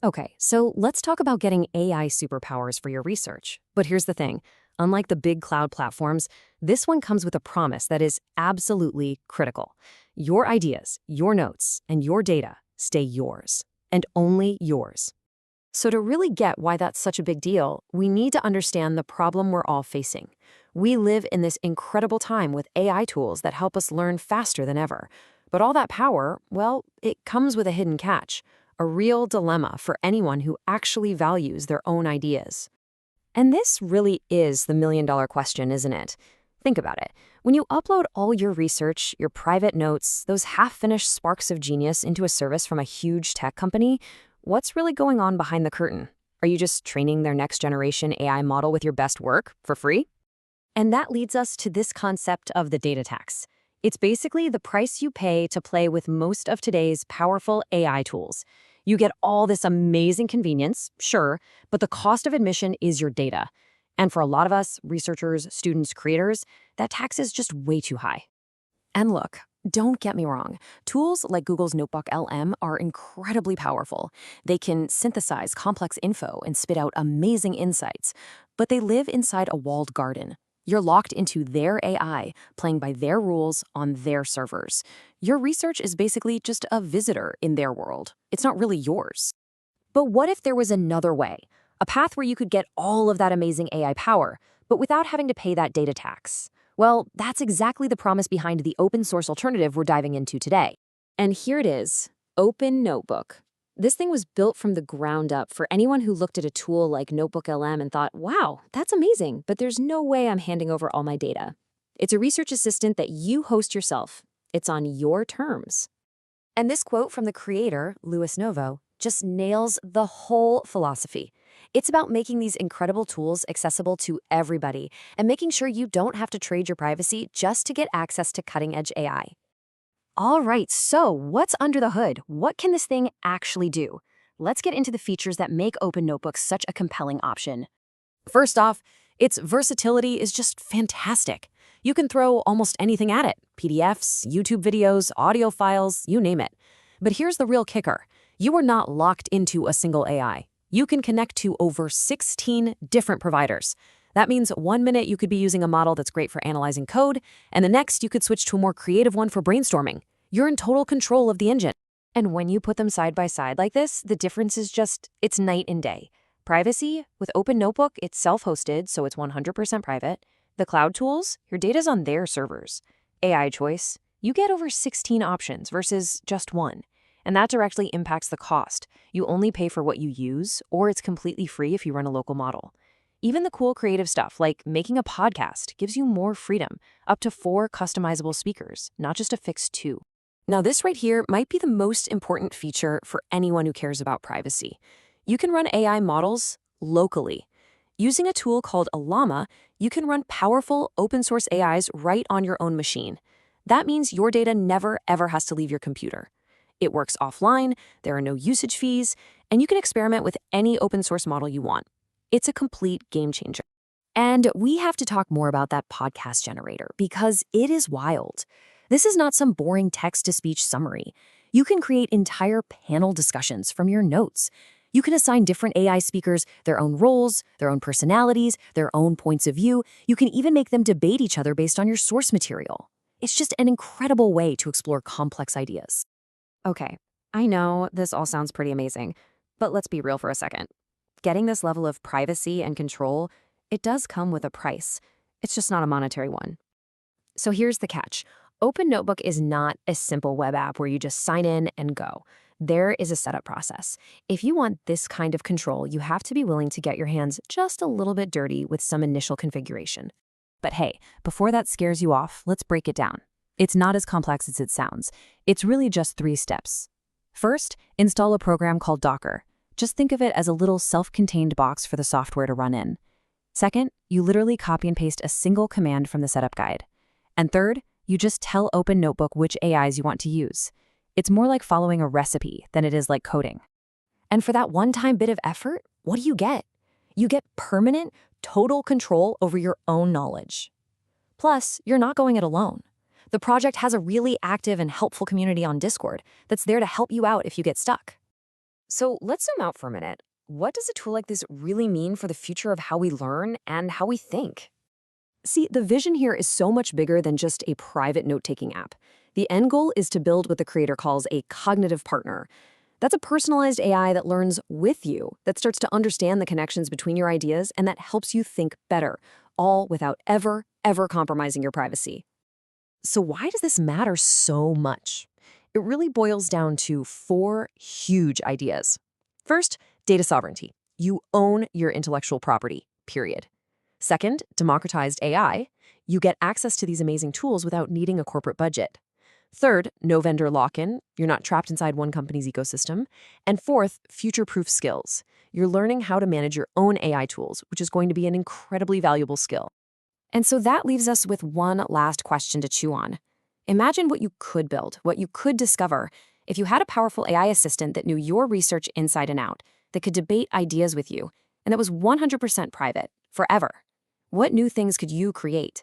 Okay, so let's talk about getting AI superpowers for your research. But here's the thing. Unlike the big cloud platforms, this one comes with a promise that is absolutely critical. Your ideas, your notes, and your data stay yours, and only yours. So to really get why that's such a big deal, we need to understand the problem we're all facing. We live in this incredible time with AI tools that help us learn faster than ever. But all that power, well, it comes with a hidden catch, a real dilemma for anyone who actually values their own ideas. And this really is the million-dollar question, isn't it? Think about it. When you upload all your research, your private notes, those half-finished sparks of genius into a service from a huge tech company, what's really going on behind the curtain? Are you just training their next-generation AI model with your best work for free? And that leads us to this concept of the data tax. It's basically the price you pay to play with most of today's powerful AI tools. You get all this amazing convenience, sure, but the cost of admission is your data. And for a lot of us, researchers, students, creators, that tax is just way too high. And look, don't get me wrong. Tools like Google's NotebookLM are incredibly powerful. They can synthesize complex info and spit out amazing insights, but they live inside a walled garden. You're locked into their AI, playing by their rules on their servers. Your research is basically just a visitor in their world. It's not really yours. But what if there was another way? A path where you could get all of that amazing AI power, but without having to pay that data tax? Well, that's exactly the promise behind the open source alternative we're diving into today. And here it is, Open Notebook. This thing was built from the ground up for anyone who looked at a tool like NotebookLM and thought, wow, that's amazing, but there's no way I'm handing over all my data. It's a research assistant that you host yourself. It's on your terms. And this quote from the creator, Louis Novo, just nails the whole philosophy. It's about making these incredible tools accessible to everybody and making sure you don't have to trade your privacy just to get access to cutting-edge AI. All right, so what's under the hood? What can this thing actually do? Let's get into the features that make Open Notebook such a compelling option. First off, its versatility is just fantastic. You can throw almost anything at it: PDFs, YouTube videos, audio files, you name it. But here's the real kicker. You are not locked into a single AI. You can connect to over 16 different providers. That means one minute you could be using a model that's great for analyzing code, and the next you could switch to a more creative one for brainstorming. You're in total control of the engine. And when you put them side by side like this, the difference is it's night and day. Privacy, with Open Notebook, it's self-hosted, so it's 100% private. The cloud tools, your data's on their servers. AI choice, you get over 16 options versus just one. And that directly impacts the cost. You only pay for what you use, or it's completely free if you run a local model. Even the cool creative stuff, like making a podcast, gives you more freedom, up to 4 customizable speakers, not just a fixed 2. Now, this right here might be the most important feature for anyone who cares about privacy. You can run AI models locally. Using a tool called a llama, you can run powerful open source AIs right on your own machine. That means your data never, ever has to leave your computer. It works offline, there are no usage fees, and you can experiment with any open source model you want. It's a complete game changer. And we have to talk more about that podcast generator because it is wild. This is not some boring text-to-speech summary. You can create entire panel discussions from your notes. You can assign different AI speakers their own roles, their own personalities, their own points of view. You can even make them debate each other based on your source material. It's just an incredible way to explore complex ideas. Okay, I know this all sounds pretty amazing, but let's be real for a second. Getting this level of privacy and control, it does come with a price. It's just not a monetary one. So here's the catch. Open Notebook is not a simple web app where you just sign in and go. There is a setup process. If you want this kind of control, you have to be willing to get your hands just a little bit dirty with some initial configuration. But hey, before that scares you off, let's break it down. It's not as complex as it sounds. It's really just 3 steps. First, install a program called Docker. Just think of it as a little self-contained box for the software to run in. Second, you literally copy and paste a single command from the setup guide. And third, you just tell Open Notebook which AIs you want to use. It's more like following a recipe than it is like coding. And for that one-time bit of effort, what do you get? You get permanent, total control over your own knowledge. Plus, you're not going it alone. The project has a really active and helpful community on Discord that's there to help you out if you get stuck. So let's zoom out for a minute. What does a tool like this really mean for the future of how we learn and how we think? See, the vision here is so much bigger than just a private note taking app. The end goal is to build what the creator calls a cognitive partner. That's a personalized AI that learns with you, that starts to understand the connections between your ideas, and that helps you think better, all without ever compromising your privacy. So, why does this matter so much? It really boils down to four huge ideas. First, data sovereignty. You own your intellectual property, period. Second, democratized AI. You get access to these amazing tools without needing a corporate budget. Third, no vendor lock-in. You're not trapped inside one company's ecosystem. And fourth, future-proof skills. You're learning how to manage your own AI tools, which is going to be an incredibly valuable skill. And so that leaves us with one last question to chew on. Imagine what you could build, what you could discover, if you had a powerful AI assistant that knew your research inside and out, that could debate ideas with you, and that was 100% private, forever. What new things could you create?